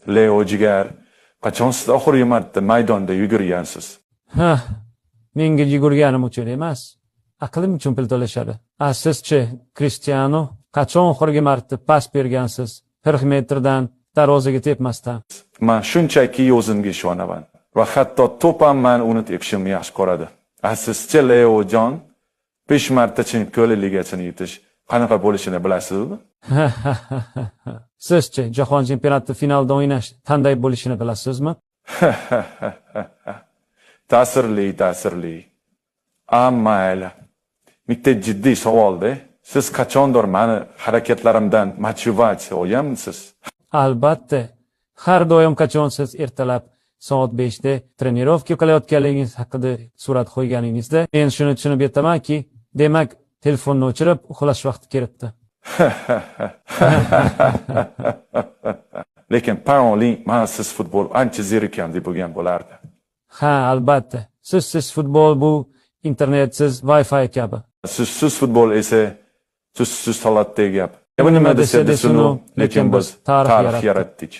Leo Jigar, qachon siz oxirgi marta maydonda yugurgansiz? Ha, menga yugurganim uchun emas, aqlim uchun pul to'lashadi. Sizchi, Cristiano, qachon oxirgi marta pas bergansiz? 40 metrdan darvozaga tepmasdan. Men shunchaki o'zimga ishonaman va hatto to'p ham men uni tepishim yaxshi ko'radi. Sizchi Leo Jon 5 marta Chempionlar Ligasini yutish qanaqa bo'lishini bilasizmi? Sizchi, Jahon chempionati finalda o'ynash qanday bo'lishini bilasizmi? Ta'sirli. Mayli. Bitta jiddiy savolda, siz qachondir meni harakatlarimdan motivatsiya olganmisiz? Albatta. Har doim qachon siz ertalab soat 5 da trenirovka qilayotganligingiz haqida surat qo'yganingizda, men shuni tushunib yetamanki, demak, telefonni o'chirib, uxlash vaqti kelibdi. Lekin Paulin, men siz futbol ancha zerikam deb bo'lgan bo'lardi. Ha, albatta. Siz futbol bu internetsiz Wi-Fi kabi. Siz futbol esa siz holatdagi gap. Nima desa desunu, lekin biz tarix yaratdik.